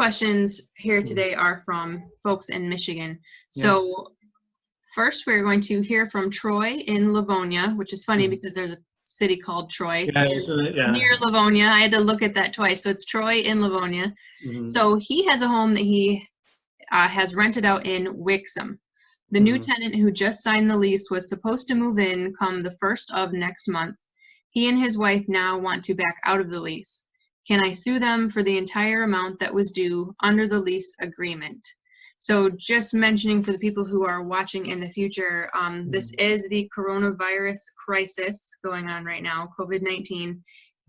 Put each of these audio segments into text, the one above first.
questions here today are from folks in Michigan. So first, we're going to hear from Troy in Livonia, which is funny because there's a city called Troy near Livonia. I had to look at that twice. So it's Troy in Livonia. So he has a home that he has rented out in Wixom. The new tenant who just signed the lease was supposed to move in come the 1st of next month. He and his wife now want to back out of the lease. Can I sue them for the entire amount that was due under the lease agreement? So just mentioning for the people who are watching in the future, this is the coronavirus crisis going on right now, COVID-19.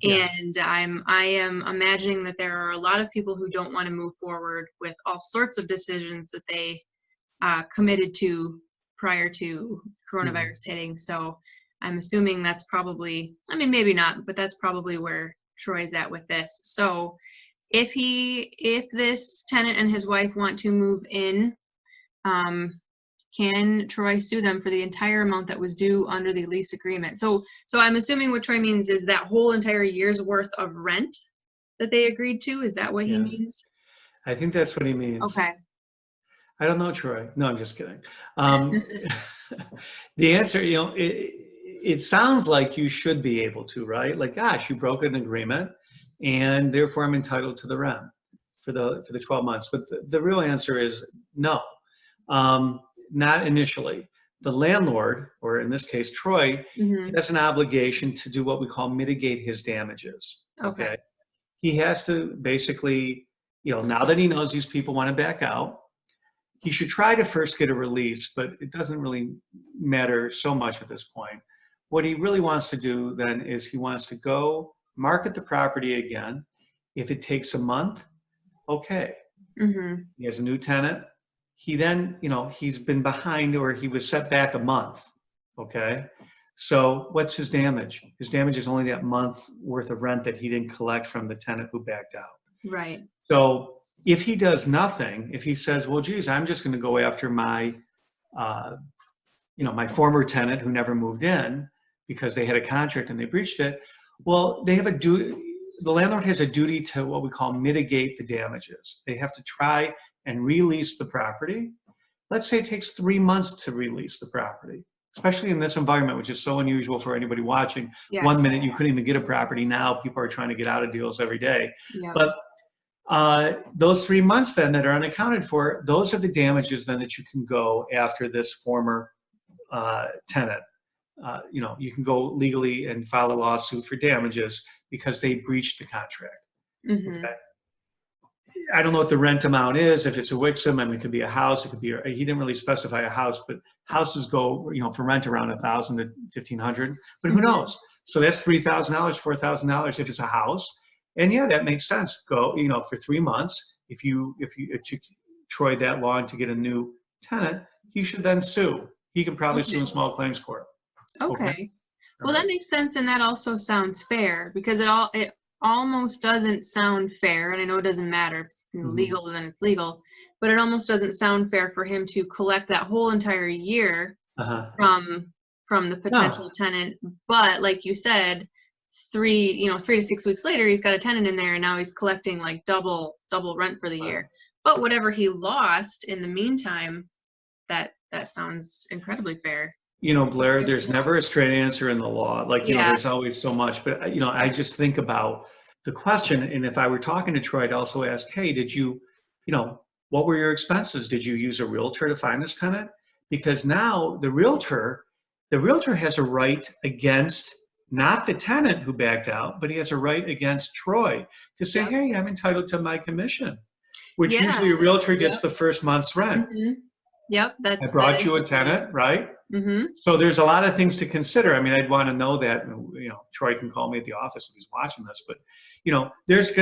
And I am imagining that there are a lot of people who don't want to move forward with all sorts of decisions that they committed to prior to coronavirus hitting. So I'm assuming that's probably, I mean, maybe not, but that's probably where Troy's at with this. So if this tenant and his wife want to move in, can Troy sue them for the entire amount that was due under the lease agreement? So I'm assuming what Troy means is that whole entire year's worth of rent that they agreed to. Is that what he means? I think that's what he means. Okay. I don't know, Troy. No, I'm just kidding. The answer, it sounds like you should be able to, right? Like, gosh, you broke an agreement, and therefore I'm entitled to the rent for the 12 months. But the real answer is no, not initially. The landlord, or in this case, Troy, has an obligation to do what we call mitigate his damages. Okay. He has to basically, now that he knows these people want to back out, he should try to first get a release, but it doesn't really matter so much at this point. What he really wants to do then is he wants to go market the property again. If it takes a month, okay. He has a new tenant. He then, he's been behind, or he was set back a month, okay? So what's his damage? His damage is only that month worth of rent that he didn't collect from the tenant who backed out. Right. So if he does nothing, if he says, well, geez, I'm just going to go after my, my former tenant who never moved in because they had a contract and they breached it, well, they have a duty. The landlord has a duty to what we call mitigate the damages. They have to try and release the property. Let's say it takes 3 months to release the property, especially in this environment, which is so unusual for anybody watching. Yes. 1 minute you couldn't even get a property. Now people are trying to get out of deals every day. Yep. But those 3 months then that are unaccounted for, those are the damages then that you can go after this former tenant. You can go legally and file a lawsuit for damages because they breached the contract. Okay? I don't know what the rent amount is. If it's a Wixom, I mean, it could be a house. It could be. He didn't really specify a house, but houses go, for rent around $1,000 to $1,500. But who knows? So that's $3,000, $4,000 if it's a house. And yeah, that makes sense. Go, for 3 months. If it took Troy that long to get a new tenant, he should then sue. He can probably sue in small claims court. Okay. Well, that makes sense, and that also sounds fair because it almost doesn't sound fair, and I know it doesn't matter if it's legal, then it's legal, but it almost doesn't sound fair for him to collect that whole entire year from the potential tenant. But like you said, 3 to 6 weeks later, he's got a tenant in there, and now he's collecting like double rent for the year. But whatever he lost in the meantime, that sounds incredibly fair. Blair, there's never a straight answer in the law. There's always so much. But, I just think about the question. And if I were talking to Troy, I'd also ask, hey, did you, what were your expenses? Did you use a realtor to find this tenant? Because now the realtor has a right against not the tenant who backed out, but he has a right against Troy to say, hey, I'm entitled to my commission, which usually a realtor gets the first month's rent. Yep. I brought you a tenant, right? So there's a lot of things to consider. I mean, I'd want to know that, Troy can call me at the office if he's watching this, but, there's going